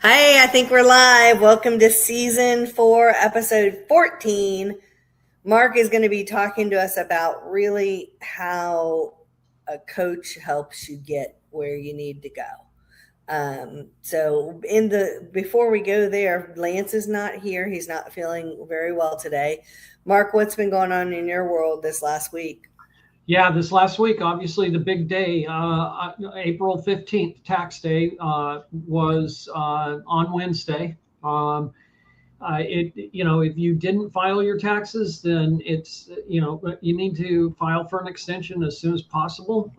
Hi, I think we're live. Welcome to season 4, episode 14. Mark is going to be talking to us about really how a coach helps you get where you need to go. Before we go there, Lance is not here. He's not feeling very well today. Mark, what's been going on in your world this last week? Yeah, this last week, obviously the big day, April 15th, tax day, was on Wednesday. If you didn't file your taxes, then you need to file for an extension as soon as possible.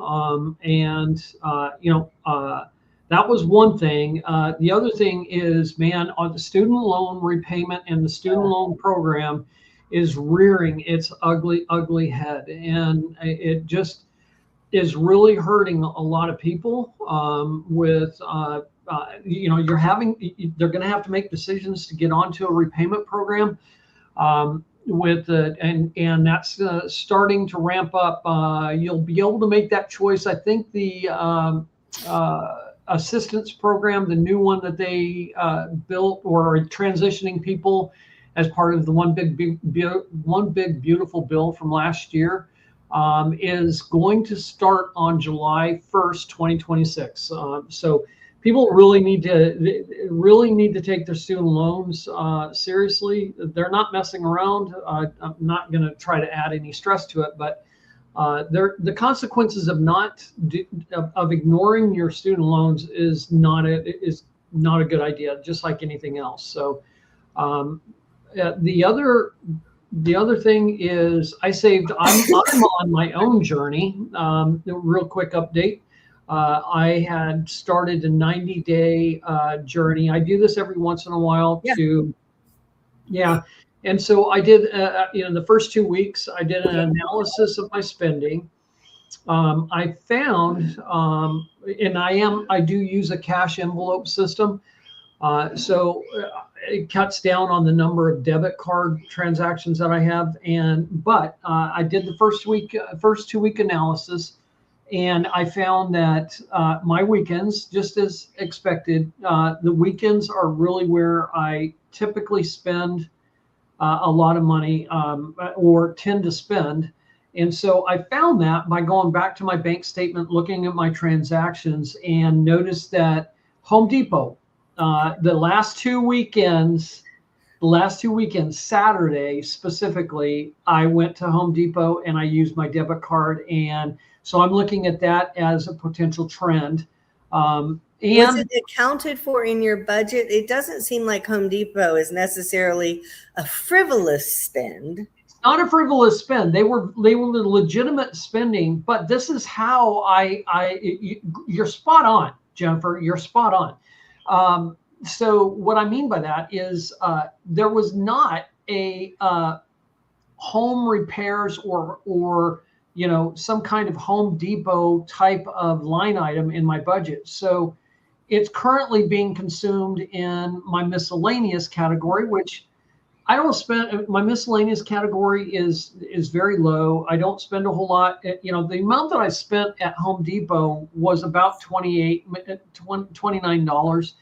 That was one thing. The other thing is, man, on the student loan repayment and the student loan program is rearing its ugly head, and it just is really hurting a lot of people. They're going to have to make decisions to get onto a repayment program, and that's starting to ramp up. You'll be able to make that choice. I think the assistance program, the new one that they built or are transitioning people as part of the one big beautiful bill from last year, is going to start on July 1st, 2026. So people really need to take their student loans seriously. They're not messing around. I'm not going to try to add any stress to it, but the consequences of ignoring your student loans is not a good idea, just like anything else. So the other thing is I'm on my own journey. Real quick update. I had started a 90-day journey. I do this every once in a while And so I did, the first 2 weeks, I did an analysis of my spending. I found, and I do use a cash envelope system. So it cuts down on the number of debit card transactions that I have. But I did the first 2-week analysis, and I found that my weekends, just as expected, the weekends are really where I typically spend a lot of money, or tend to spend. And so I found that by going back to my bank statement, looking at my transactions, and noticed that Home Depot, the last two weekends, Saturday specifically, I went to Home Depot and I used my debit card. And so I'm looking at that as a potential trend. Was it accounted for in your budget? It doesn't seem like Home Depot is necessarily a frivolous spend. It's not a frivolous spend. They were legitimate spending, but this is how you're spot on, Jennifer. You're spot on. So what I mean by that is there was not a home repairs or some kind of Home Depot type of line item in my budget. So it's currently being consumed in my miscellaneous category, which I don't spend. My miscellaneous category is very low. I don't spend a whole lot. The amount that I spent at Home Depot was about $29.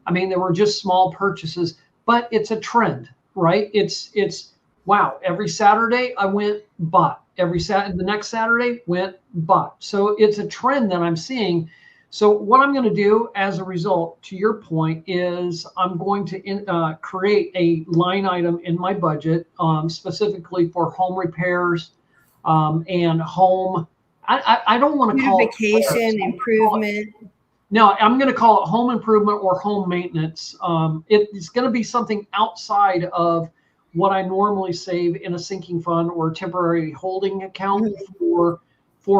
I mean, there were just small purchases, but it's a trend, right? It's wow. Every Saturday I went, bought. The next Saturday went, bought. So it's a trend that I'm seeing. So what I'm going to do as a result, to your point, is I'm going to create a line item in my budget, specifically for home repairs and home. I don't want to call it beautification, improvement. No, I'm going to call it home improvement or home maintenance. It's going to be something outside of what I normally save in a sinking fund or temporary holding account for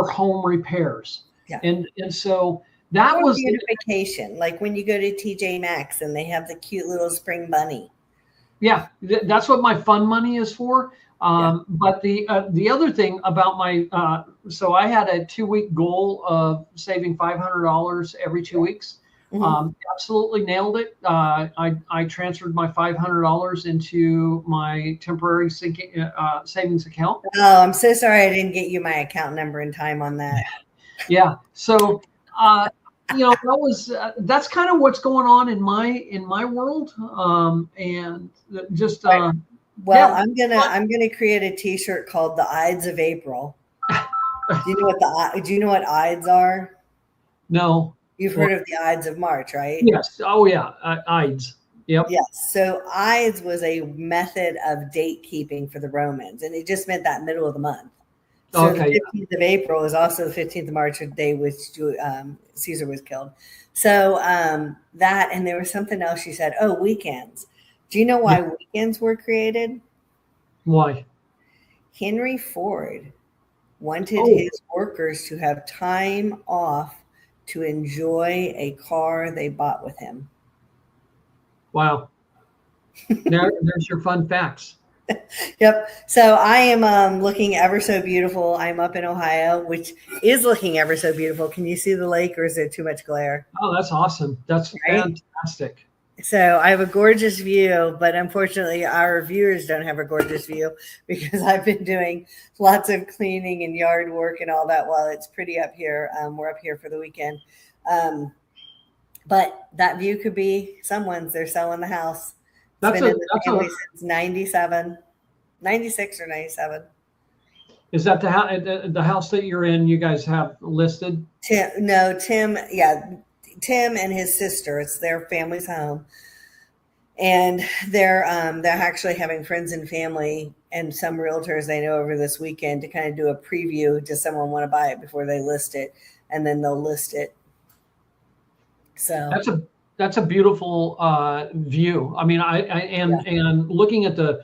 home repairs. Yeah. And so that was beautification, like when you go to TJ Maxx and they have the cute little spring bunny. Yeah, that's what my fund money is for. But the other thing about my so I had a 2-week goal of saving $500 every 2 weeks. Absolutely nailed it. I transferred my $500 into my temporary savings account. Oh, I'm so sorry I didn't get you my account number in time on that. Yeah. So that's kind of what's going on in my world. And just Right. Well, yeah. I'm gonna create a T-shirt called the Ides of April. Do you know what Ides are? No. You've Well, heard of the Ides of March, right? yes. Oh yeah. Ides. Yep. Yes. So Ides was a method of date keeping for the Romans, and it just meant that middle of the month. So the Okay. 15th of April is also the 15th of March, the day which Caesar was killed. So that, and there was something else she said. Oh, weekends. Do you know Yeah. why weekends were created? Why? Henry Ford wanted Oh, his workers to have time off to enjoy a car they bought with him. wow. There's your fun facts. Yep. So I am looking ever so beautiful. I'm up in Ohio, which is looking ever so beautiful. Can you see the lake, or is there too much glare? Oh, that's awesome. That's Right. fantastic. So I have a gorgeous view, but unfortunately, our viewers don't have a gorgeous view because I've been doing lots of cleaning and yard work and all that while it's pretty up here. We're up here for the weekend. Um, but that view could be someone's. They're selling the house. It's That's been a in the that's a family since 97, 96 or 97. is that the house that you're in? You guys have listed? Tim, yeah, Tim and his sister. It's their family's home, and they're actually having friends and family and some realtors they know over this weekend to kind of do a preview. Does someone want to buy it before they list it, and then they'll list it. So That's a beautiful view. I mean, yeah, and looking at the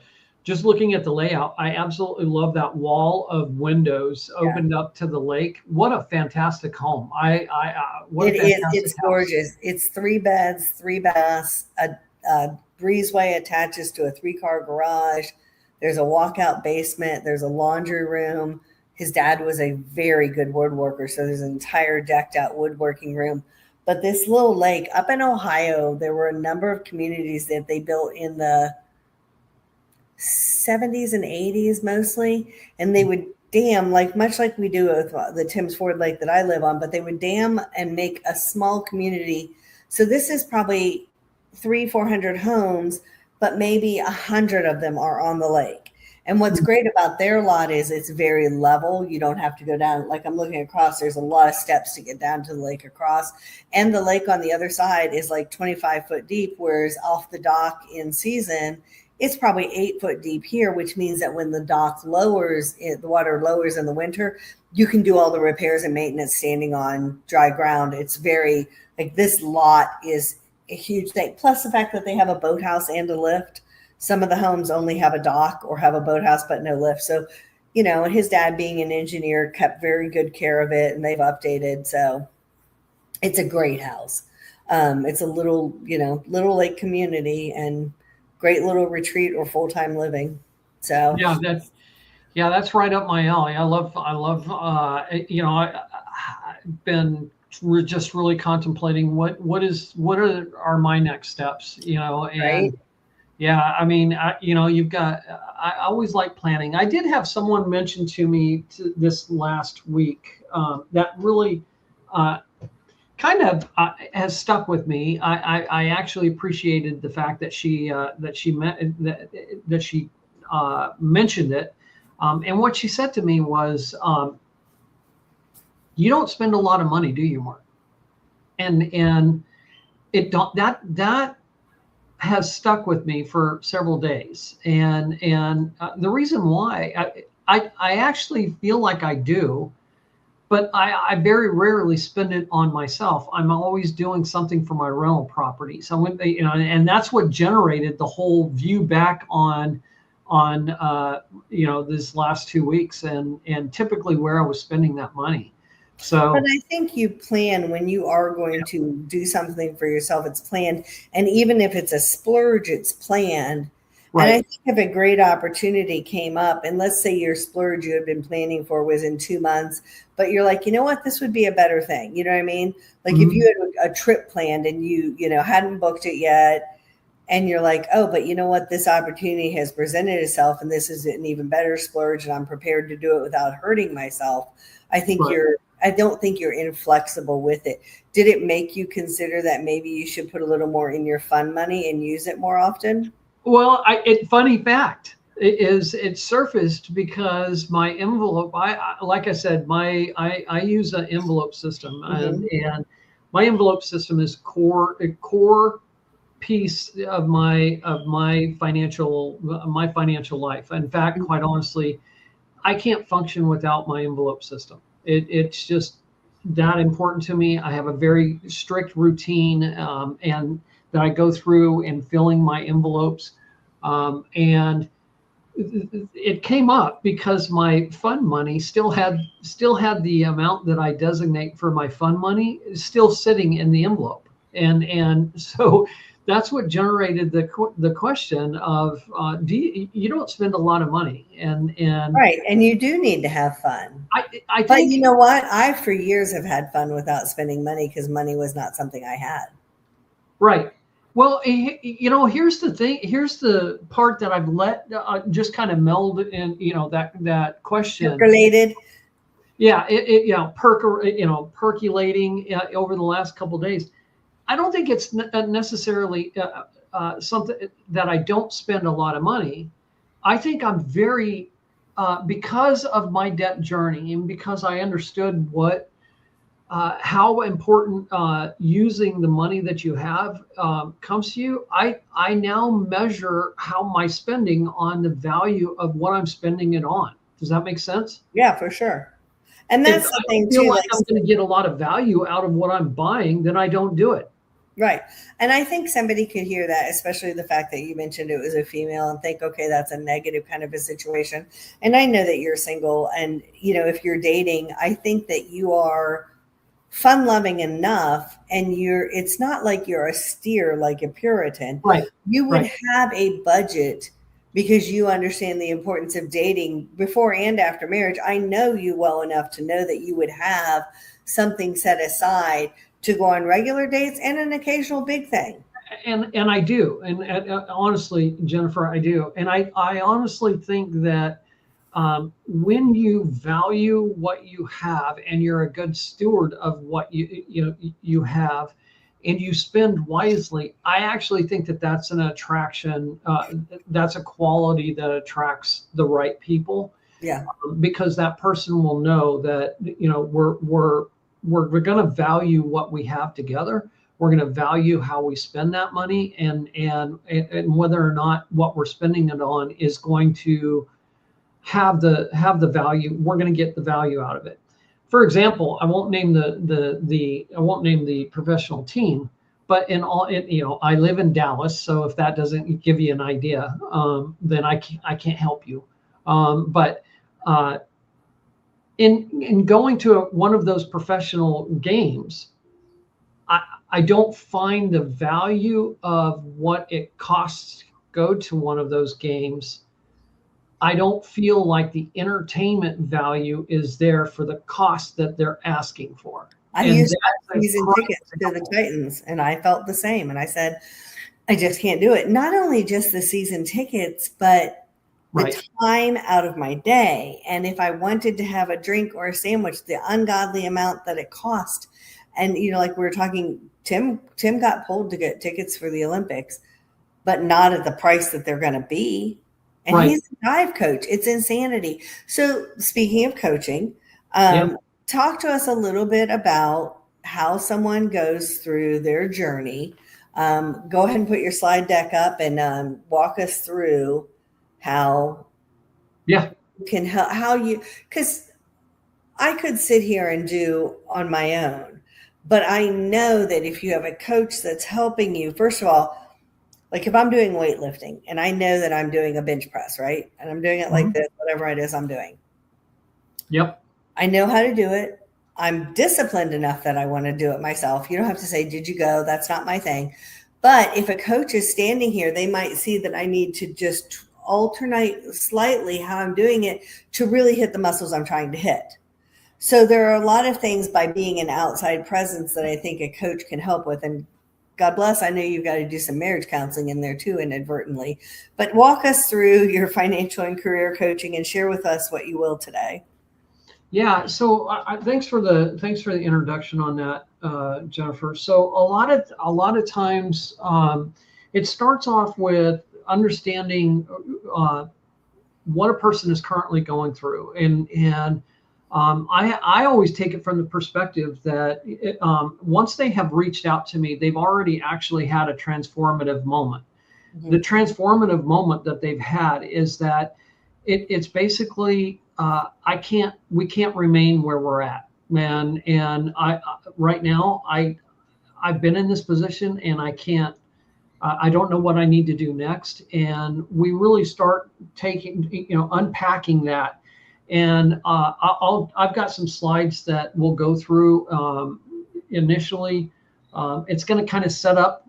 layout, I absolutely love that wall of windows yeah. opened up to the lake. What a fantastic home! What a It is. fantastic It's house. gorgeous. It's 3 beds, 3 baths. A breezeway attaches to a 3-car garage. There's a walkout basement. There's a laundry room. His dad was a very good woodworker, so there's an entire decked out woodworking room. But this little lake up in Ohio, there were a number of communities that they built in the 70s and 80s mostly, and they would dam, like much like we do with the Timms Ford Lake that I live on, but they would dam and make a small community. So this is probably 300-400 homes, but maybe 100 of them are on the lake. And what's great about their lot is it's very level. You don't have to go down. Like I'm looking across, there's a lot of steps to get down to the lake across. And the lake on the other side is like 25 foot deep, whereas off the dock in season, it's probably 8 foot deep here, which means that when the dock lowers, the water lowers in the winter, you can do all the repairs and maintenance standing on dry ground. It's very, like, this lot is a huge thing. Plus the fact that they have a boathouse and a lift. Some of the homes only have a dock or have a boathouse, but no lift. So, and his dad being an engineer kept very good care of it, and they've updated. So it's a great house. It's a little lake community and great little retreat or full-time living. So That's right up my alley. I've been just really contemplating what are my next steps, right. and yeah, I mean, you've got, I always like planning. I did have someone mention to me this last week that really kind of has stuck with me. I actually appreciated the fact that she mentioned it. And what she said to me was, you don't spend a lot of money, do you, Mark? And it don't that has stuck with me for several days. And the reason why I actually feel like I do, but I very rarely spend it on myself. I'm always doing something for my rental property. So and that's what generated the whole view back on this last 2 weeks and typically where I was spending that money. But So I think you plan when you are going to do something for yourself, it's planned. And even if it's a splurge, it's planned. And I right. think if a great opportunity came up, and let's say your splurge you had been planning for was in 2 months, but you're like, you know what, this would be a better thing. You know what I mean? Like if Mhm. you had a trip planned and you hadn't booked it yet, and you're like, oh, but you know what, this opportunity has presented itself, and this is an even better splurge, and I'm prepared to do it without hurting myself. I think Right. you're I don't think you're inflexible with it. Did it make you consider that maybe you should put a little more in your fund money and use it more often? Well, funny fact it surfaced because my envelope. Like I said, I use an envelope system, and my envelope system is a core piece of my financial life. In fact, quite honestly, I can't function without my envelope system. It's just that important to me. I have a very strict routine, and that I go through in filling my envelopes. And it came up because my fund money still had the amount that I designate for my fund money still sitting in the envelope, and so that's what generated the question of you don't spend a lot of money, and Right, and you do need to have fun. I But think you know what? I for years have had fun without spending money because money was not something I had. right. Well, here's the thing. Here's the part that I've let just kind of meld in. That question. Percolated. Yeah, percolating over the last couple of days. I don't think it's necessarily something that I don't spend a lot of money. I think I'm very because of my debt journey and because I understood how important using the money that you have comes to you. I now measure how my spending on the value of what I'm spending it on. Does that make sense? Yeah, for sure. And If that's the I thing feel too. like I'm going to get a lot of value out of what I'm buying, then I don't do it. Right. And I think somebody could hear that, especially the fact that you mentioned it was a female, and think, okay, that's a negative kind of a situation. And I know that you're single, and if you're dating, I think that you are fun loving enough, and it's not like you're austere like a Puritan. Right. You would Right. have a budget because you understand the importance of dating before and after marriage. I know you well enough to know that you would have something set aside to go on regular dates and an occasional big thing. And I do, and honestly, Jennifer, I do, and I honestly think that when you value what you have and you're a good steward of what you have, and you spend wisely, I actually think that that's an attraction. That's a quality that attracts the right people. Yeah. Because that person will know that we're going to value what we have together. We're going to value how we spend that money, and whether or not what we're spending it on is going to have the value. We're going to get the value out of it. For example, I won't name the professional team, but I live in Dallas, so if that doesn't give you an idea, then I can't help you. But in going to one of those professional games, I don't find the value of what it costs to go to one of those games. I don't feel like the entertainment value is there for the cost that they're asking for. I used season tickets to the Titans, and I felt the same. And I said, I just can't do it. Not only just the season tickets, but the time out of my day. And if I wanted to have a drink or a sandwich, the ungodly amount that it cost. And, like we were talking, Tim got pulled to get tickets for the Olympics, but not at the price that they're going to be. And he's a dive coach. It's insanity. So speaking of coaching, talk to us a little bit about how someone goes through their journey. Go ahead and put your slide deck up and walk us through how you can help, because I could sit here and do on my own, but I know that if you have a coach that's helping you, first of all, like if I'm doing weightlifting and I know that I'm doing a bench press, right? And I'm doing it like this, whatever it is I'm doing. Yep. I know how to do it. I'm disciplined enough that I want to do it myself. You don't have to say, did you go? That's not my thing. But if a coach is standing here, they might see that I need to just alternate slightly how I'm doing it to really hit the muscles I'm trying to hit. So there are a lot of things by being an outside presence that I think a coach can help with. And God bless, I know you've got to do some marriage counseling in there too, inadvertently. But walk us through your financial and career coaching and share with us what you will today. Yeah, so thanks for the introduction on that, Jennifer. So a lot of times it starts off with understanding what a person is currently going through, and I always take it from the perspective that once they have reached out to me, they've already actually had a transformative moment. The transformative moment that they've had is that it's basically we can't remain where we're at, man. And I right now I've been in this position and I can't. I don't know what I need to do next, and we really start unpacking that. And I've got some slides that we'll go through initially. It's going to kind of set up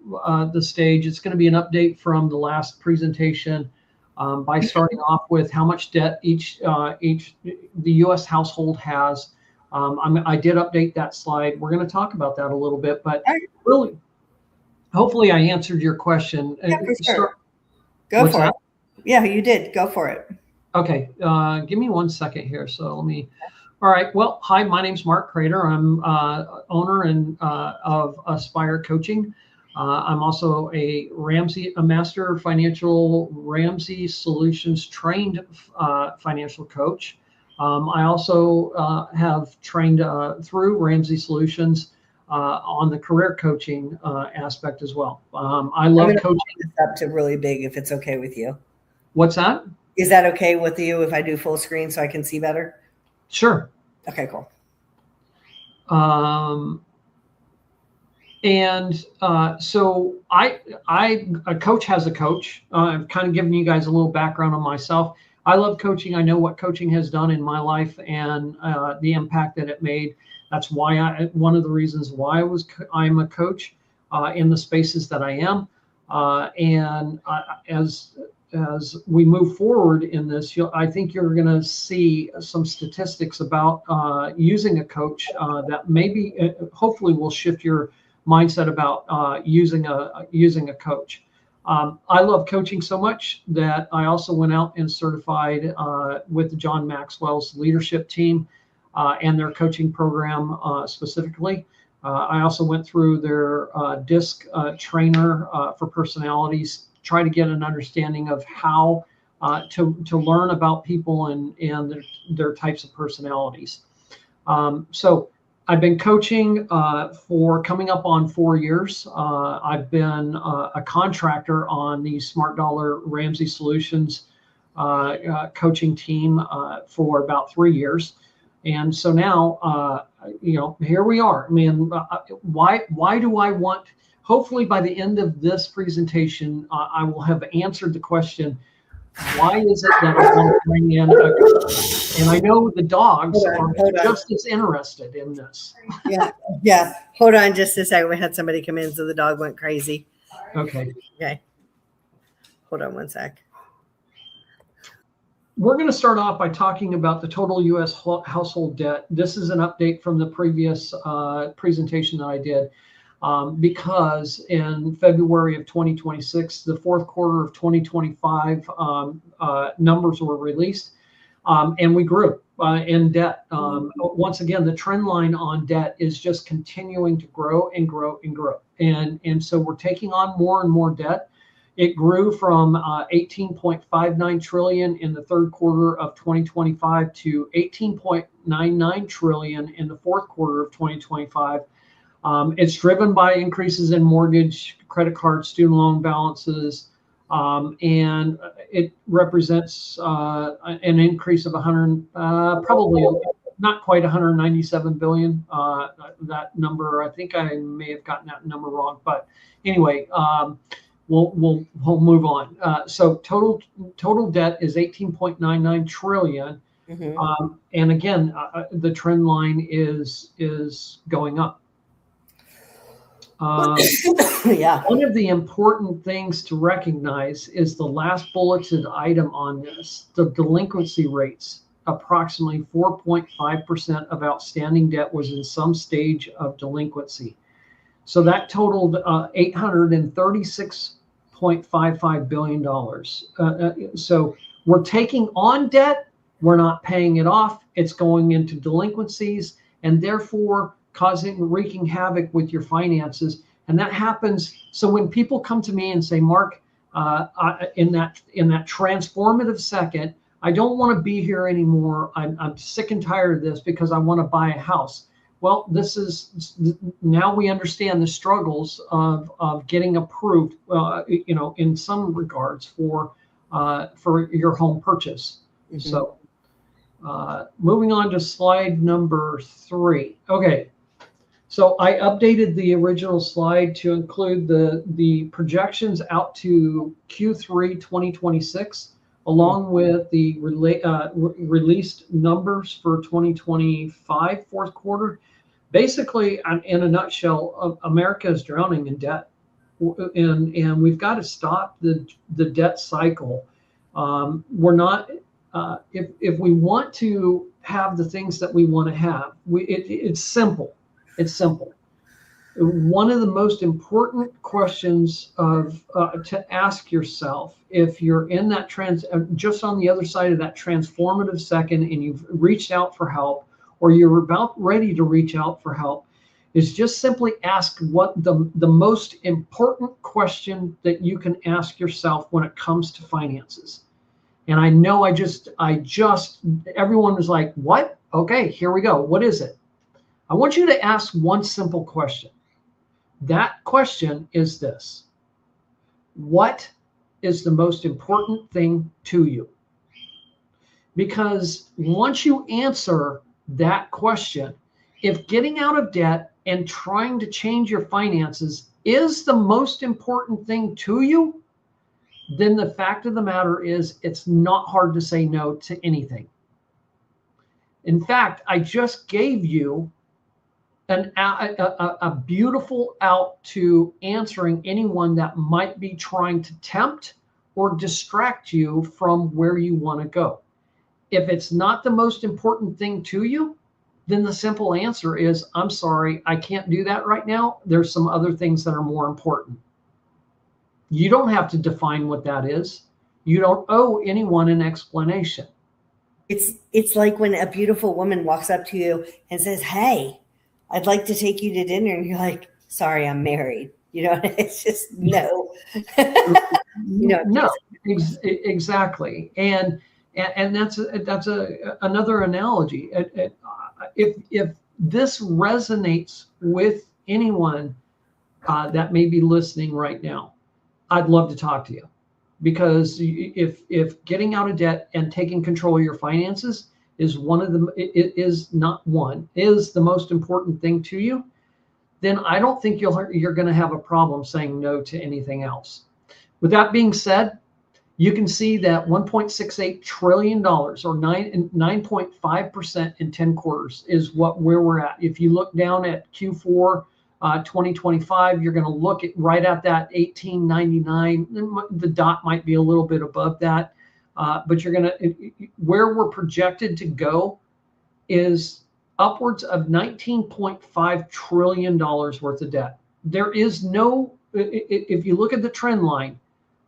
the stage. It's going to be an update from the last presentation by starting off with how much debt each the U.S. household has. I did update that slide. We're going to talk about that a little bit, but really, hopefully, I answered your question. Yeah, for sure. Go for it. Yeah, you did. Go for it. Okay, give me 1 second here. So let me. All right. Well, hi, my name's Mark Crater. I'm owner of Aspire Coaching. I'm also a master financial Ramsey Solutions trained financial coach. I also have trained through Ramsey Solutions on the career coaching aspect as well. I love coaching. This up to really big, if it's okay with you. What's that? Is that okay with you if I do full screen so I can see better? Sure. Okay, cool. So a coach has a coach. I've kind of given you guys a little background on myself. I love coaching. I know what coaching has done in my life and the impact that it made. That's why one of the reasons why I'm a coach in the spaces that I am. As we move forward in this, I think you're going to see some statistics about using a coach that maybe, hopefully, will shift your mindset about using a coach. I love coaching so much that I also went out and certified with John Maxwell's leadership team and their coaching program specifically. I also went through their DISC trainer for personalities, try to get an understanding of how to learn about people and their types of personalities. So I've been coaching for coming up on 4 years. I've been a contractor on the Smart Dollar Ramsey Solutions coaching team for about 3 years. And so now, here we are. I mean, why do I want? Hopefully, by the end of this presentation, I will have answered the question: why is it that I want to bring in a coach? And I know the dogs are just as interested in this. Yeah. Hold on just a second. We had somebody come in, so the dog went crazy. Okay. Hold on 1 sec. We're going to start off by talking about the total U.S. household debt. This is an update from the previous presentation that I did. Because in February of 2026, the fourth quarter of 2025 numbers were released, and we grew in debt. Once again, the trend line on debt is just continuing to grow and grow and grow. And so we're taking on more and more debt. It grew from 18.59 trillion in the third quarter of 2025 to 18.99 trillion in the fourth quarter of 2025. It's driven by increases in mortgage, credit card, student loan balances, and it represents an increase of probably not quite 197 billion. That number, I think I may have gotten that number wrong, but anyway, we'll move on. So total debt is 18.99 trillion, and again, the trend line is going up. One of the important things to recognize is the last bulleted item on this, the delinquency rates. Approximately 4.5% of outstanding debt was in some stage of delinquency. So that totaled $836.55 billion. So we're taking on debt, we're not paying it off. It's going into delinquencies and therefore wreaking havoc with your finances. And that happens. So when people come to me and say, Mark, in that transformative second, I don't want to be here anymore. I'm sick and tired of this because I want to buy a house. Well, now we understand the struggles of getting approved, in some regards for your home purchase. Mm-hmm. So moving on to slide number 3. Okay. So I updated the original slide to include the projections out to Q3 2026, along with the released numbers for 2025 fourth quarter. Basically, in a nutshell, America is drowning in debt, and we've got to stop the debt cycle. We're not if we want to have the things that we want to have, it's simple. It's simple. One of the most important questions to ask yourself, if you're in that just on the other side of that transformative second and you've reached out for help, or you're about ready to reach out for help, is just simply ask what the most important question that you can ask yourself when it comes to finances. And I know I just everyone was like, what? Okay, here we go. What is it? I want you to ask one simple question. That question is this: what is the most important thing to you? Because once you answer that question, if getting out of debt and trying to change your finances is the most important thing to you, then the fact of the matter is it's not hard to say no to anything. In fact, I just gave you a beautiful out to answering anyone that might be trying to tempt or distract you from where you want to go. If it's not the most important thing to you, then the simple answer is, I'm sorry, I can't do that right now. There's some other things that are more important. You don't have to define what that is. You don't owe anyone an explanation. It's like when a beautiful woman walks up to you and says, hey, I'd like to take you to dinner. And you're like, sorry, I'm married. It's just no. No, exactly. And that's another analogy. If this resonates with anyone that may be listening right now, I'd love to talk to you, because if getting out of debt and taking control of your finances is is the most important thing to you, then I don't think you're going to have a problem saying no to anything else. With that being said, you can see that $1.68 trillion, or 9.5% in 10 quarters is where we're at. If you look down at Q4 2025, you're going to look right at that 1899. The dot might be a little bit above that, but where we're projected to go is upwards of $19.5 trillion worth of debt. There is if you look at the trend line,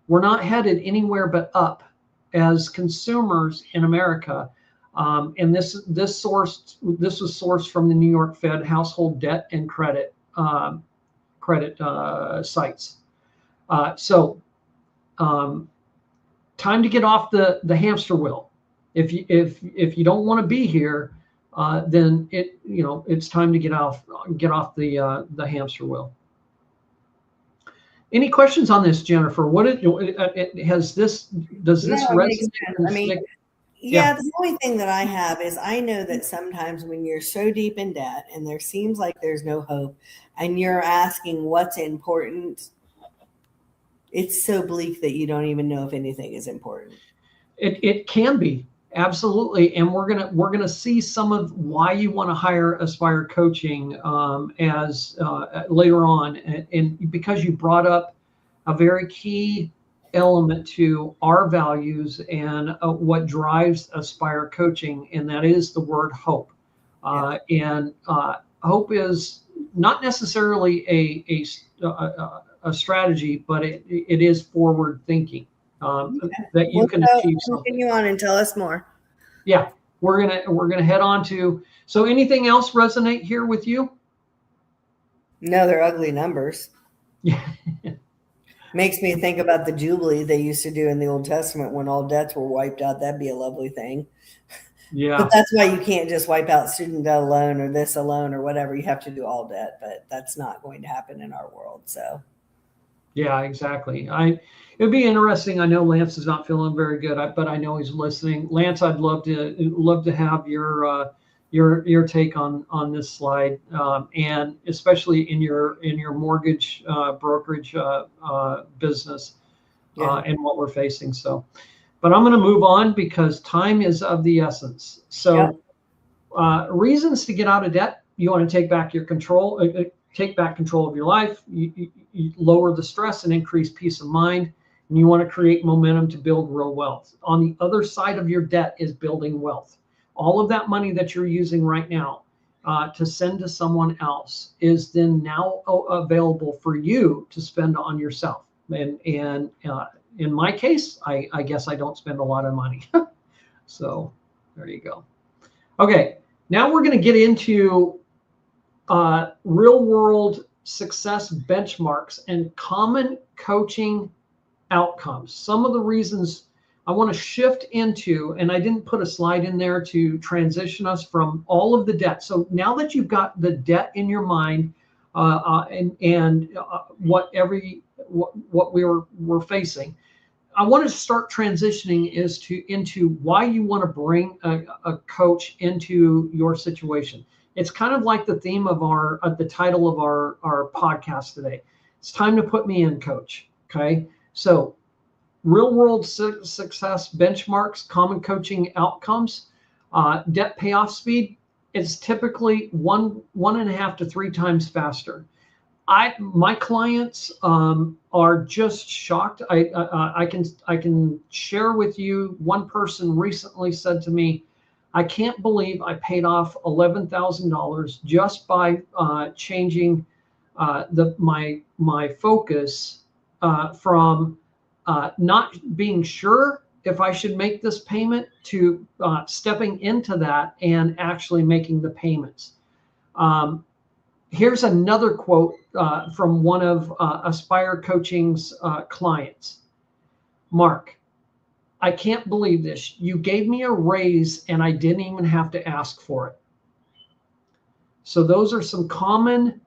we're not headed anywhere but up as consumers in America. And this was sourced from the New York Fed household debt and credit sites. So time to get off the hamster wheel. If you don't want to be here, then it's time to get off the hamster wheel. Any questions on this, Jennifer? Does this resonate? The only thing that I have is, I know that sometimes when you're so deep in debt and there seems like there's no hope, and you're asking what's important, it's so bleak that you don't even know if anything is important. It can be, absolutely, and we're gonna see some of why you want to hire Aspire Coaching as later on, and because you brought up a very key element to our values and what drives Aspire Coaching, and that is the word hope. And hope is not necessarily a strategy, but it is forward thinking that you can achieve something. Continue on and tell us more. Yeah, we're gonna head on to. So anything else resonate here with you? No, they're ugly numbers. Yeah. Makes me think about the Jubilee they used to do in the Old Testament when all debts were wiped out. That'd be a lovely thing. But Yeah. that's why you can't just wipe out student debt alone or this alone or whatever. You have to do all debt, but that's not going to happen in our world. So Yeah, exactly. It'd be interesting. I know Lance is not feeling very good, but I know he's listening. Lance, I'd love to have your take on this slide, and especially in your mortgage brokerage business, yeah. and what we're facing. So, but I'm going to move on because time is of the essence. Yep. So, reasons to get out of debt: you want to take back your control. Take back control of your life. You lower the stress and increase peace of mind. And you want to create momentum to build real wealth. On the other side of your debt is building wealth. All of that money that you're using right now to send to someone else is then now available for you to spend on yourself. And in my case, I guess I don't spend a lot of money. So there you go. Okay, now we're going to get into real world success benchmarks and common coaching outcomes. Some of the reasons I want to shift into, and I didn't put a slide in there to transition us from all of the debt. So now that you've got the debt in your mind, and what we're facing, I want to start transitioning into why you want to bring a coach into your situation. It's kind of like the theme of the title of our podcast today. It's time to put me in, coach. Okay. So real world success benchmarks, common coaching outcomes, debt payoff speed is typically 1.5 to 3 times faster. My clients are just shocked. I can share with you. One person recently said to me, "I can't believe I paid off $11,000 just by changing my focus from not being sure if I should make this payment to stepping into that and actually making the payments." Here's another quote from one of Aspire Coaching's clients. "Mark, I can't believe this. You gave me a raise and I didn't even have to ask for it." So those are some common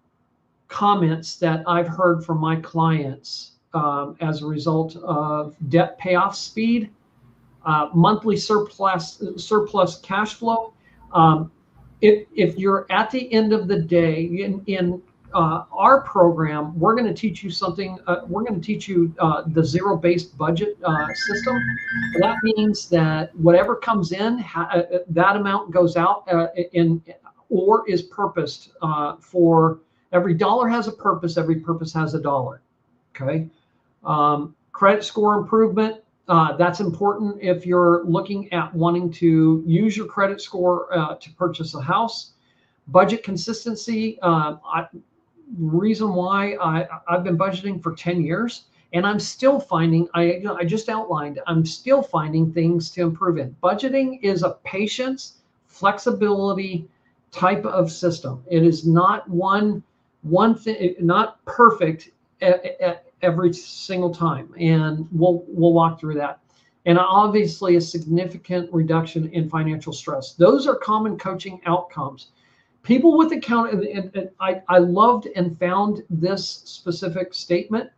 comments that I've heard from my clients as a result of debt payoff speed, monthly surplus cash flow. If you're at the end of the day in our program, we're going to teach you something. We're going to teach you the zero-based budget system. That means that whatever comes in, that amount goes out or is purposed for. Every dollar has a purpose. Every purpose has a dollar. Okay. Credit score improvement. That's important if you're looking at wanting to use your credit score to purchase a house. Budget consistency. Reason why I've been budgeting for 10 years and I'm still finding, I just outlined, I'm still finding things to improve in. Budgeting is a patience, flexibility type of system. It is not one thing, not perfect every single time, and we'll walk through that. And obviously a significant reduction in financial stress. Those are common coaching outcomes. People with and I loved and found this specific statement.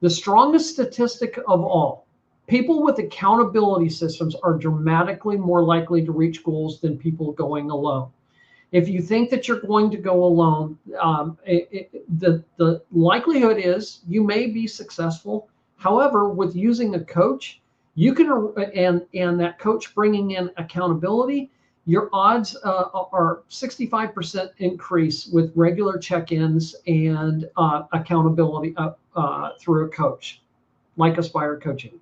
The strongest statistic of all: people with accountability systems are dramatically more likely to reach goals than people going alone. If you think that you're going to go alone, the likelihood is you may be successful. However, with using a coach, you can, and that coach bringing in accountability, your odds are 65% increase with regular check-ins and accountability through a coach, like Aspire Coaching.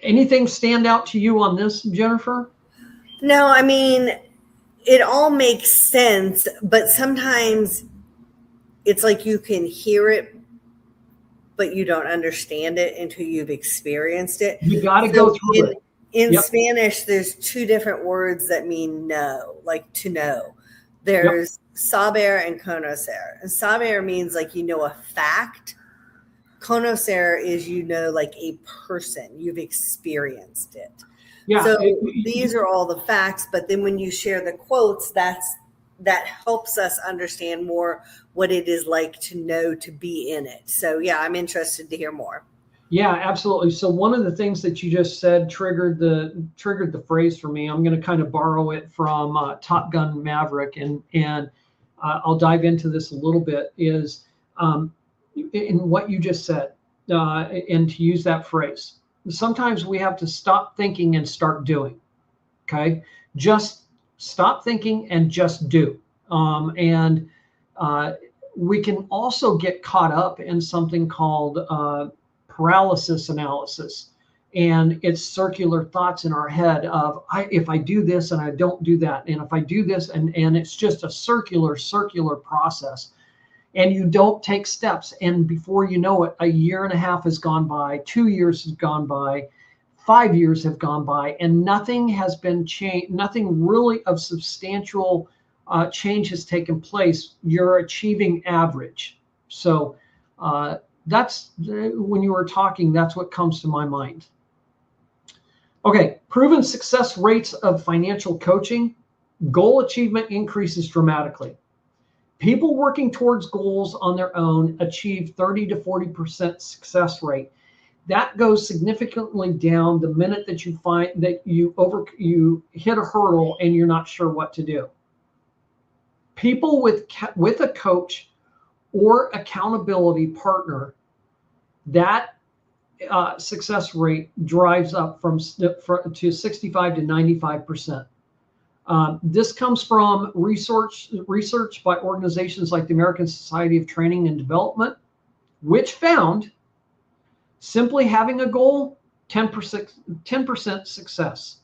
Anything stand out to you on this, Jennifer? No, I mean, it all makes sense, but sometimes it's like you can hear it, but you don't understand it until you've experienced it. You got to go through it. In Yep. Spanish, there's two different words that mean know, like to know. Yep. There's saber and conocer. And saber means like you know a fact. Conocer is you know like a person. You've experienced it. Yeah. So these are all the facts, but then when you share the quotes, that helps us understand more what it is like to know to be in it. So yeah, I'm interested to hear more. Yeah, absolutely. So one of the things that you just said triggered the phrase for me. I'm going to kind of borrow it from Top Gun Maverick, and I'll dive into this a little bit. Is in what you just said, and to use that phrase. Sometimes we have to stop thinking and start doing. Okay, just stop thinking and just do. And we can also get caught up in something called paralysis analysis, and it's circular thoughts in our head of if I do this and I don't do that, and if I do this, and it's just a circular process, and you don't take steps, and before you know it, a year and a half has gone by, 2 years has gone by, 5 years have gone by, and nothing has been changed. Nothing really of substantial change has taken place. You're achieving average. So that's when you were talking, that's what comes to my mind. Okay, proven success rates of financial coaching. Goal achievement increases dramatically. People working towards goals on their own achieve 30 to 40% success rate. That goes significantly down the minute that you find that you hit a hurdle and you're not sure what to do. People with a coach or accountability partner, that success rate drives up to 65 to 95%. This comes from research by organizations like the American Society of Training and Development, which found simply having a goal, 10% success.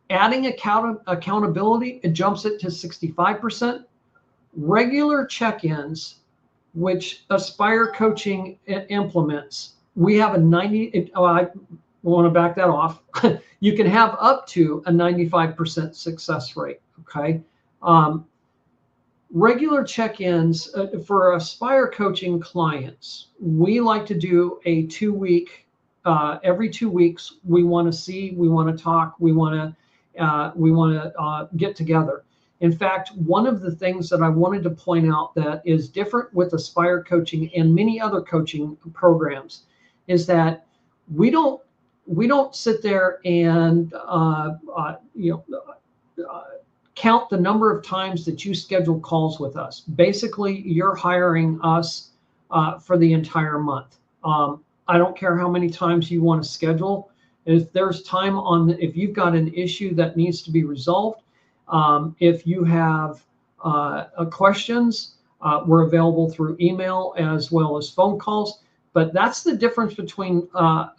Adding accountability, it jumps it to 65%. Regular check-ins, which Aspire Coaching implements, we have a 90. I want to back that off. You can have up to a 95% success rate. Okay. Regular check-ins for Aspire Coaching clients, we like to do a 2-week. Every 2 weeks, we want to see, we want to talk, we want to get together. In fact, one of the things that I wanted to point out that is different with Aspire Coaching and many other coaching programs is that we don't sit there and count the number of times that you schedule calls with us. Basically, you're hiring us for the entire month. I don't care how many times you want to schedule. If there's time if you've got an issue that needs to be resolved, if you have questions, we're available through email as well as phone calls. But that's the difference between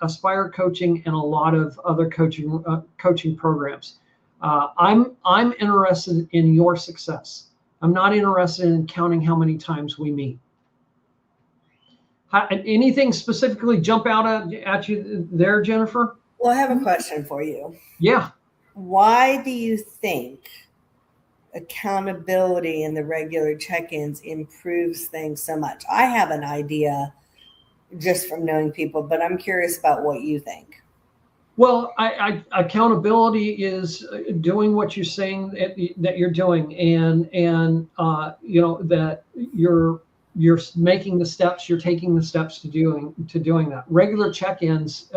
Aspire Coaching and a lot of other coaching programs. I'm interested in your success. I'm not interested in counting how many times we meet. Anything specifically jump out at you there, Jennifer? Well, I have a question for you. Yeah. Why do you think accountability in the regular check-ins improves things so much? I have an idea just from knowing people, but I'm curious about what you think. Well, accountability is doing what you're saying that you're doing, and that you're making the steps, you're taking the steps to doing that. Regular check-ins.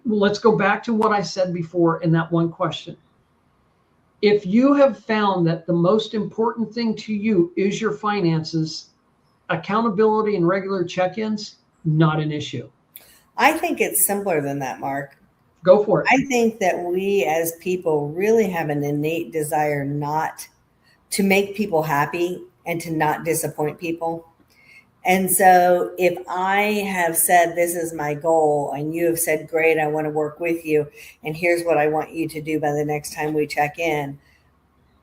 Let's go back to what I said before in that one question. If you have found that the most important thing to you is your finances, accountability and regular check-ins, not an issue. I think it's simpler than that, Mark. Go for it. I think that we as people really have an innate desire not to make people happy and to not disappoint people. And so if I have said, this is my goal, and you have said, great, I want to work with you, and here's what I want you to do by the next time we check in,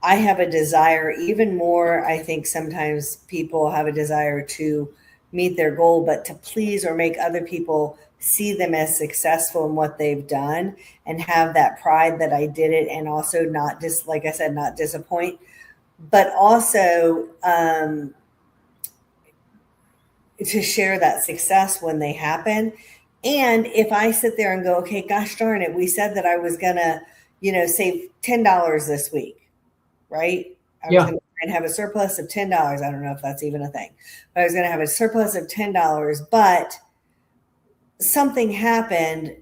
I have a desire even more. I think sometimes people have a desire to meet their goal, but to please or make other people see them as successful in what they've done and have that pride that I did it, and also not just, like I said, not disappoint, but also to share that success when they happen. And if I sit there and go, okay, gosh darn it, we said that I was gonna, save $10 this week, right? I was gonna try and have a surplus of $10. I don't know if that's even a thing, but I was gonna have a surplus of $10, but something happened,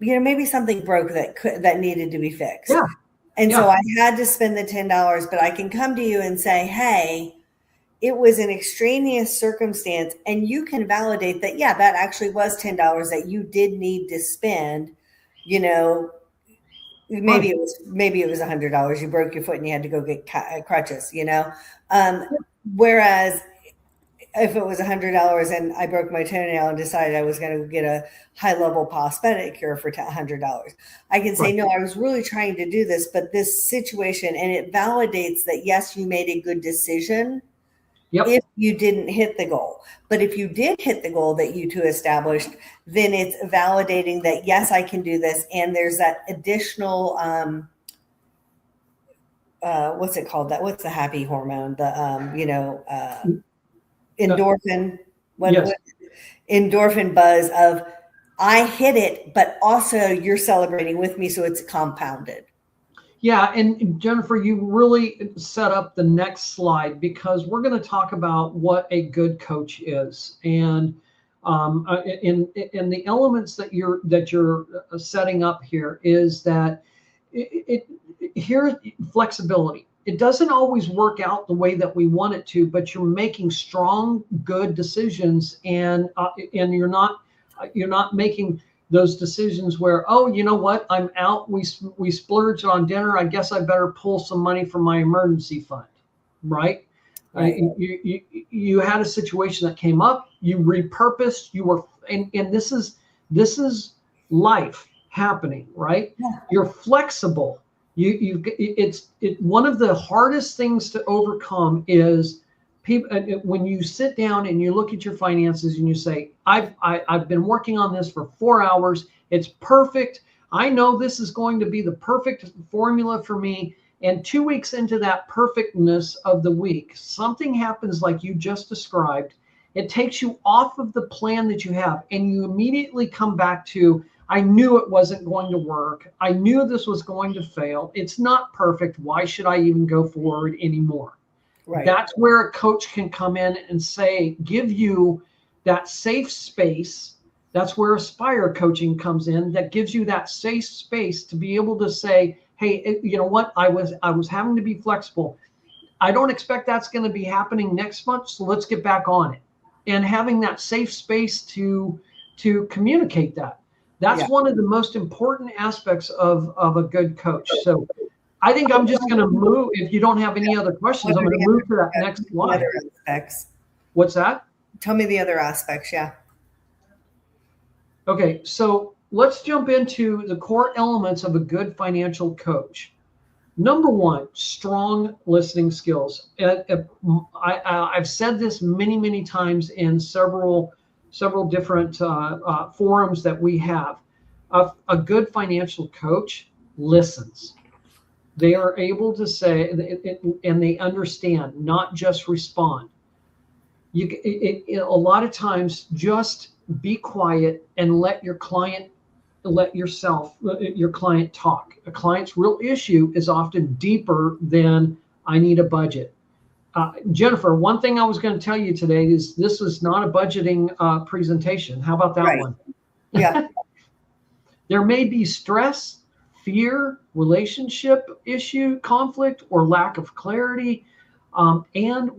maybe something broke that needed to be fixed. Yeah. And so I had to spend the $10, but I can come to you and say, hey, it was an extraneous circumstance, and you can validate that, yeah, that actually was $10 that you did need to spend. Maybe it was $100. You broke your foot and you had to go get crutches. Whereas if it was $100 and I broke my toenail and decided I was going to get a high-level pos pedicure for $100, I can say, no, I was really trying to do this, but this situation, and it validates that, yes, you made a good decision. If you didn't hit the goal. But if you did hit the goal that you two established, then it's validating that, yes, I can do this. And there's that additional, what's it called? What's the happy hormone? The, endorphin, endorphin buzz of, I hit it, but also you're celebrating with me. So it's compounded. Yeah, and Jennifer, you really set up the next slide, because we're going to talk about what a good coach is, and in the elements that you're setting up here is that here's flexibility. It doesn't always work out the way that we want it to, but you're making strong, good decisions, and you're not making those decisions where, oh, you know what, I'm out, we splurged on dinner, I guess I better pull some money from my emergency fund, right? You had a situation that came up, you repurposed, and this is life happening, right? You're flexible. One of the hardest things to overcome is people, when you sit down and you look at your finances and you say, I've been working on this for 4 hours. It's perfect. I know this is going to be the perfect formula for me. And 2 weeks into that perfectness of the week, something happens like you just described. It takes you off of the plan that you have, and you immediately come back to, I knew it wasn't going to work. I knew this was going to fail. It's not perfect. Why should I even go forward anymore? Right. That's where a coach can come in and give you that safe space. That's where Aspire coaching comes in, that gives you that safe space to be able to say, hey, you know what? I was having to be flexible. I don't expect that's going to be happening next month, so let's get back on it. And having that safe space to communicate that. That's one of the most important aspects of a good coach. So I think I'm just going to move. If you don't have any other questions, I'm going to move to that next slide. What's that? Tell me the other aspects. Yeah. Okay. So let's jump into the core elements of a good financial coach. Number one, strong listening skills. I've said this many, many times in several different forums that we have. A good financial coach listens. They are able to say, and they understand, not just respond. A lot of times, just be quiet and let your client talk. A client's real issue is often deeper than, I need a budget. Jennifer, one thing I was going to tell you today is this is not a budgeting presentation. How about that one? Yeah. There may be stress, fear, relationship issue, conflict, or lack of clarity, and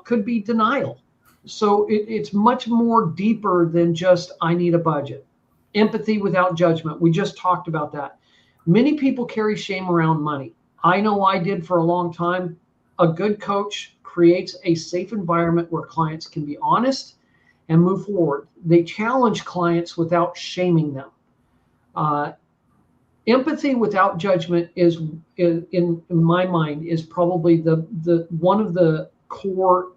could be denial. So it's much more deeper than just, I need a budget. Empathy without judgment. We just talked about that. Many people carry shame around money. I know I did for a long time. A good coach creates a safe environment where clients can be honest and move forward. They challenge clients without shaming them. Empathy without judgment is in my mind, is probably the one of the core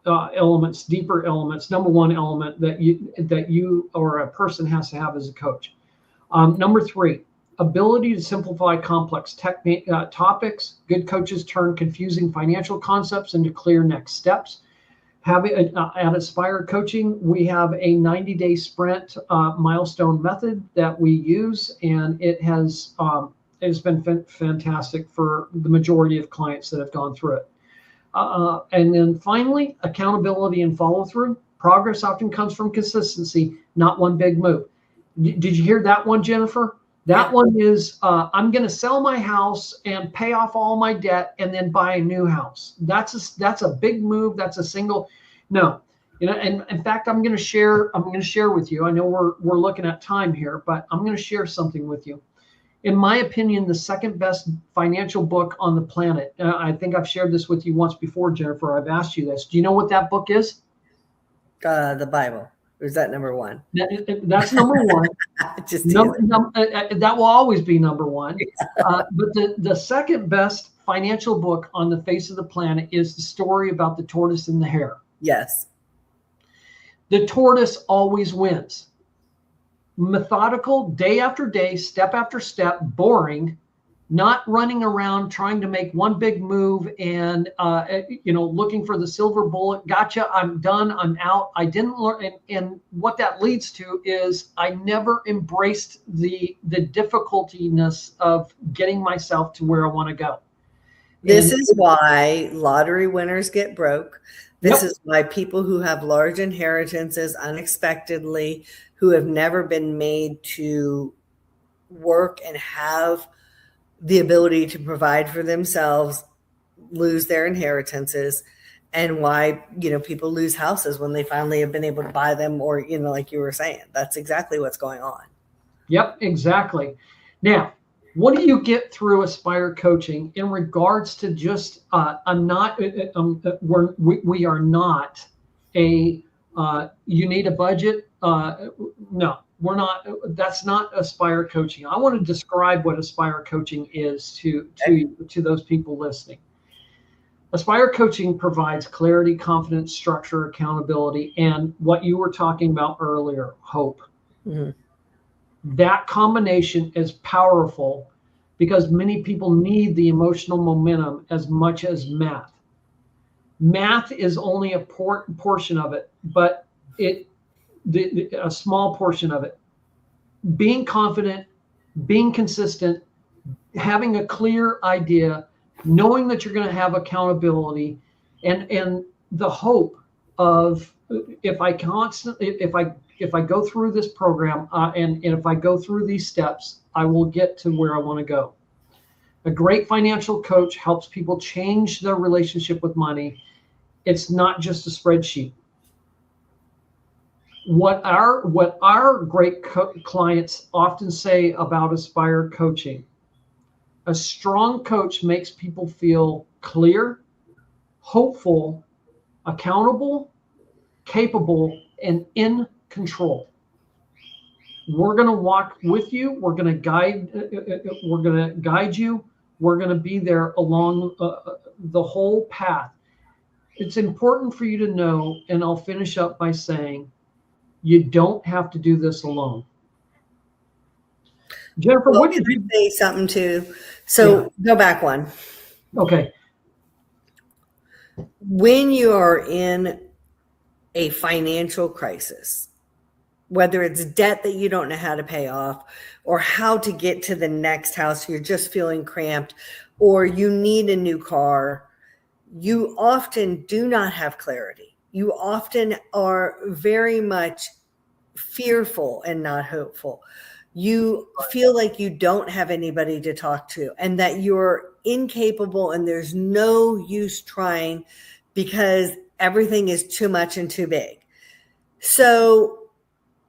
elements, deeper elements. Number one element that you or a person has to have as a coach. Number three, ability to simplify complex topics. Good coaches turn confusing financial concepts into clear next steps. At Aspire Coaching, we have a 90-day sprint milestone method that we use, and it has been fantastic for the majority of clients that have gone through it. And then finally, accountability and follow through. Progress often comes from consistency, not one big move. Did you hear that one, Jennifer? That one is, I'm going to sell my house and pay off all my debt and then buy a new house. That's a big move. That's a single. No, and in fact, I'm going to share with you. I know we're looking at time here, but I'm going to share something with you. In my opinion, the second best financial book on the planet. I think I've shared this with you once before, Jennifer. I've asked you this. Do you know what that book is? The Bible. Or is that number one? That's number one. That will always be number one. But the second best financial book on the face of the planet is the story about the tortoise and the hare. Yes. The tortoise always wins. Methodical, day after day, step after step, boring, not running around trying to make one big move and looking for the silver bullet. Gotcha, I'm done, I'm out. I didn't learn, and what that leads to is I never embraced the difficultiness of getting myself to where I want to go. This is why lottery winners get broke. This is why people who have large inheritances unexpectedly, who have never been made to work and have the ability to provide for themselves, lose their inheritances, and why, people lose houses when they finally have been able to buy them, or, like you were saying, that's exactly what's going on. Yep, exactly. Now, what do you get through Aspire Coaching in regards to just, we are not a, you need a budget. No. We're not. That's not Aspire Coaching. I want to describe what Aspire Coaching is to those people listening. Aspire Coaching provides clarity, confidence, structure, accountability, and what you were talking about earlier, hope. Mm-hmm. That combination is powerful because many people need the emotional momentum as much as math. Math is only a portion of it, but a small portion of it. Being confident, being consistent, having a clear idea, knowing that you're going to have accountability, and the hope of if I go through this program and if I go through these steps, I will get to where I want to go. A great financial coach helps people change their relationship with money. It's not just a spreadsheet. What our great clients often say about Aspire Coaching, a strong coach makes people feel clear, hopeful, accountable, capable, and in control. We're going to walk with you. We're going to guide you. We're going to be there along the whole path. It's important for you to know, and I'll finish up by saying, you don't have to do this alone. Jennifer, what did you say something too? So go back one. Okay. When you are in a financial crisis, whether it's debt that you don't know how to pay off, or how to get to the next house, you're just feeling cramped, or you need a new car, you often do not have clarity. You often are very much fearful and not hopeful. You feel like you don't have anybody to talk to and that you're incapable and there's no use trying because everything is too much and too big. So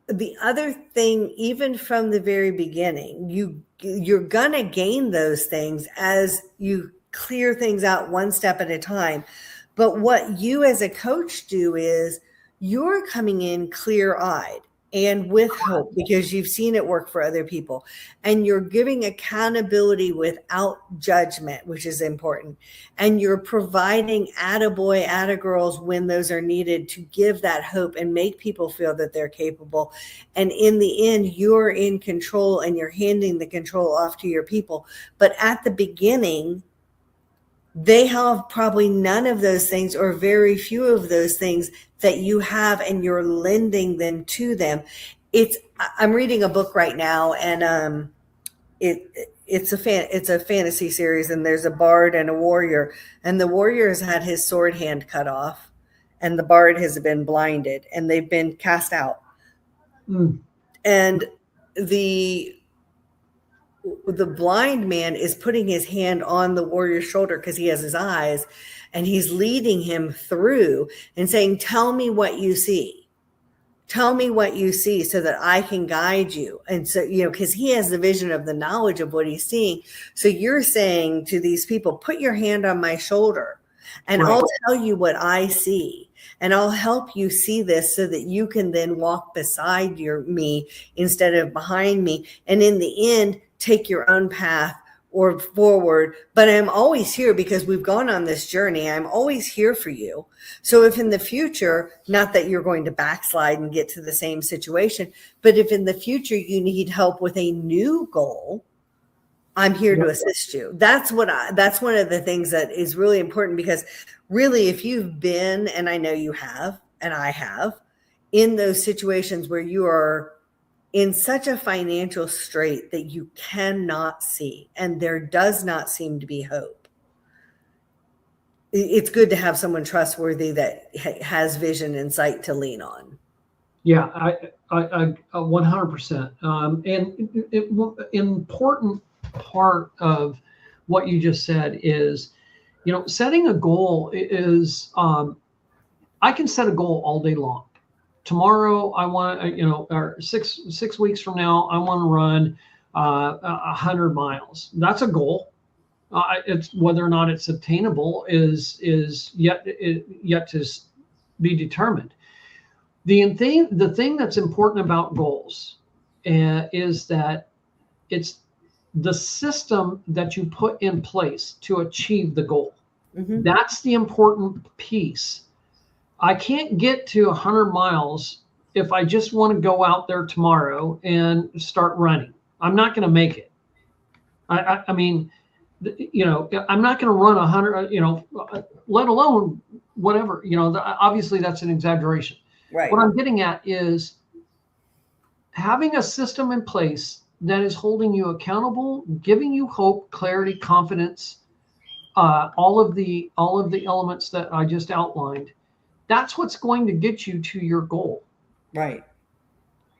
the other thing, even from the very beginning, you're going to gain those things as you clear things out one step at a time. But what you as a coach do is you're coming in clear-eyed and with hope, because you've seen it work for other people, and you're giving accountability without judgment, which is important, and you're providing attaboy, attagirls when those are needed to give that hope and make people feel that they're capable. And in the end, you're in control and you're handing the control off to your people. But at the beginning, they have probably none of those things or very few of those things that you have, and you're lending them to them. I'm reading a book right now, and it's a fantasy series, and there's a bard and a warrior, and the warrior has had his sword hand cut off, and the bard has been blinded, and they've been cast out. And the blind man is putting his hand on the warrior's shoulder because he has his eyes, and he's leading him through and saying, tell me what you see. Tell me what you see so that I can guide you. And so, because he has the vision of the knowledge of what he's seeing. So you're saying to these people, put your hand on my shoulder and I'll tell you what I see. And I'll help you see this so that you can then walk beside me instead of behind me. And in the end, take your own path or forward. But I'm always here because we've gone on this journey. I'm always here for you. So if in the future, not that you're going to backslide and get to the same situation, but if in the future you need help with a new goal, I'm here to assist you. That's one of the things that is really important, because really, if you've been, and I know you have, and I have, in those situations where you are in such a financial strait that you cannot see, and there does not seem to be hope, it's good to have someone trustworthy that has vision and sight to lean on. Yeah, I 100%. And important part of what you just said is, setting a goal is, I can set a goal all day long. Tomorrow, I want, or six weeks from now, I want to run 100 miles. That's a goal. It's whether or not it's attainable is yet to be determined. The thing that's important about goals is that it's the system that you put in place to achieve the goal. Mm-hmm. That's the important piece. I can't get to 100 miles if I just want to go out there tomorrow and start running. I'm not going to make it. I mean, I'm not going to run 100, let alone whatever, obviously that's an exaggeration. Right. What I'm getting at is having a system in place that is holding you accountable, giving you hope, clarity, confidence, all of the elements that I just outlined. That's what's going to get you to your goal. Right.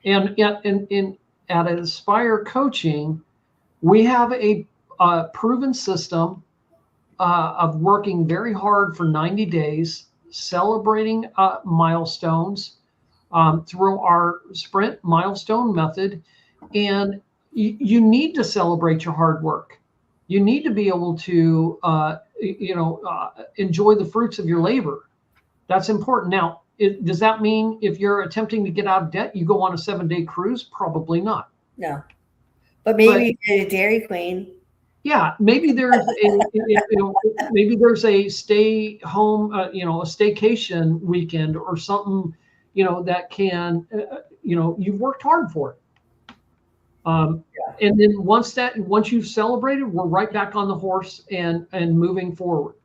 And at Aspire Coaching, we have a proven system of working very hard for 90 days, celebrating milestones through our sprint milestone method. And you need to celebrate your hard work. You need to be able to, enjoy the fruits of your labor. That's important. Now, does that mean if you're attempting to get out of debt, you go on a 7-day cruise? Probably not. No, but maybe a Dairy Queen. Yeah, maybe there's a stay home, a staycation weekend or something, that can, you've worked hard for it. And then once you've celebrated, we're right back on the horse and moving forward.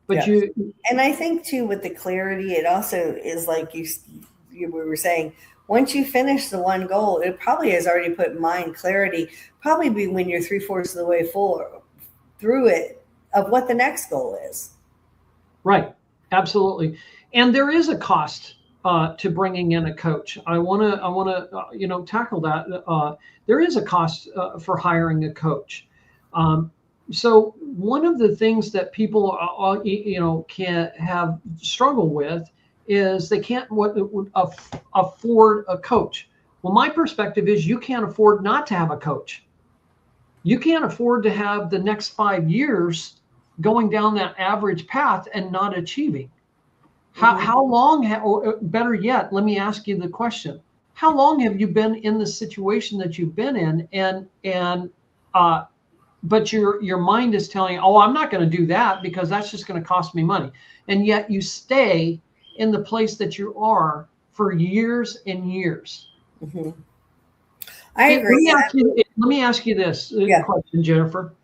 But yes. And I think too, with the clarity, it also is like we were saying, once you finish the one goal, it probably has already put mind clarity, probably be when you're 3/4 of the way through it, of what the next goal is. Right. Absolutely. And there is a cost to bringing in a coach. I want to tackle that. There is a cost for hiring a coach. So one of the things that people can have struggle with is they can't afford a coach. Well, my perspective is you can't afford not to have a coach. You can't afford to have the next 5 years going down that average path and not achieving. How long, or better yet, let me ask you the question. how long have you been in the situation that you've been in? But your mind is telling you, oh, I'm not going to do that because that's just going to cost me money. And yet you stay in the place that you are for years and years. Mm-hmm. I agree. Let me ask you this Yeah. question, Jennifer.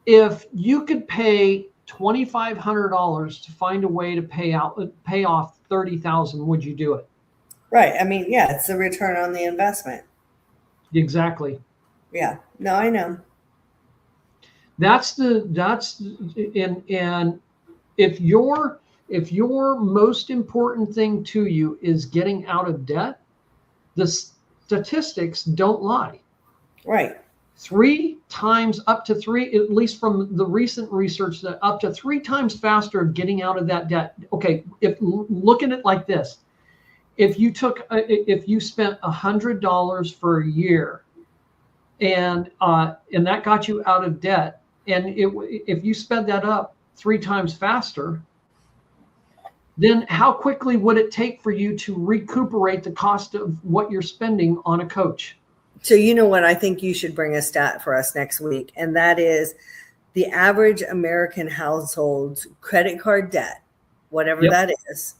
If you could pay $2,500 to find a way to pay off $30,000, would you do it? Right. I mean, yeah, it's the return on the investment. Exactly. Yeah. No, I know. And if your most important thing to you is getting out of debt, the statistics don't lie. Right. 3 times, up to 3, at least from the recent research, that up to 3 times faster of getting out of that debt. Okay, if look at it like this, if you spent $100 for a year, and that got you out of debt, and if you sped that up 3 times faster, then how quickly would it take for you to recuperate the cost of what you're spending on a coach? So you know what? I think you should bring a stat for us next week, and that is the average American household's credit card debt, whatever that is.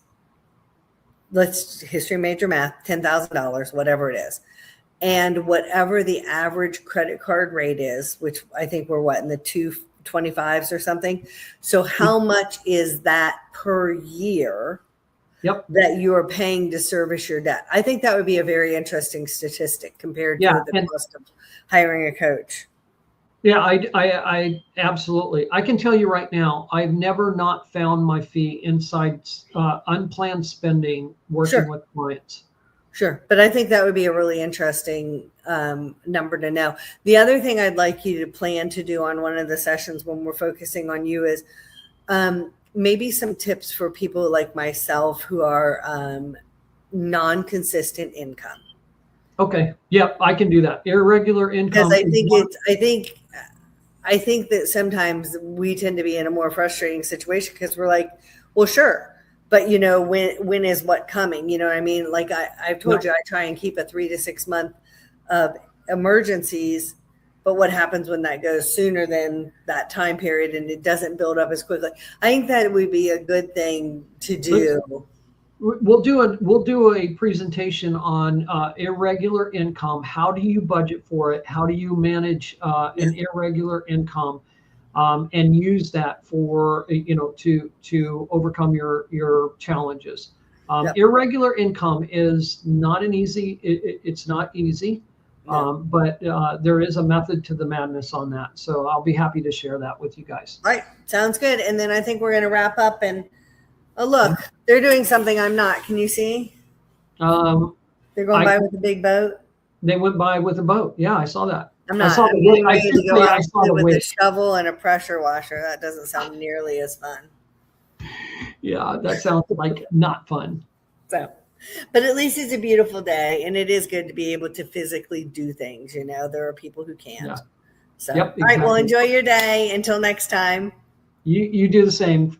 Let's history major math, $10,000, whatever it is. And whatever the average credit card rate is, which I think we're in the 225s or something. So how much is that per year that you are paying to service your debt? I think that would be a very interesting statistic compared to the cost of hiring a coach. Yeah, I absolutely. I can tell you right now, I've never not found my fee inside unplanned spending working with clients. Sure. But I think that would be a really interesting number to know. The other thing I'd like you to plan to do on one of the sessions when we're focusing on you is maybe some tips for people like myself who are non-consistent income. Okay. Yep. I can do that. Irregular income. Because I think that sometimes we tend to be in a more frustrating situation because we're like, well, sure. But when is what coming? You know what I mean? Like I've told you, I try and keep a 3 to 6 month of emergencies. But what happens when that goes sooner than that time period and it doesn't build up as quickly? I think that would be a good thing to do. We'll do a presentation on irregular income. How do you budget for it? How do you manage an irregular income? And use that for to overcome your challenges. Irregular income is not an easy. It's not easy, but there is a method to the madness on that. So I'll be happy to share that with you guys. All right, sounds good. And then I think we're going to wrap up. And look, they're doing something I'm not. Can you see? They're going by with a big boat. They went by with a boat. Yeah, I saw that. I'm not. I'm getting ready to go out with a shovel and a pressure washer. That doesn't sound nearly as fun. Yeah, that sounds like not fun. So, but at least it's a beautiful day, and it is good to be able to physically do things. There are people who can't. Yeah. So, all right. Well, enjoy your day. Until next time. You do the same.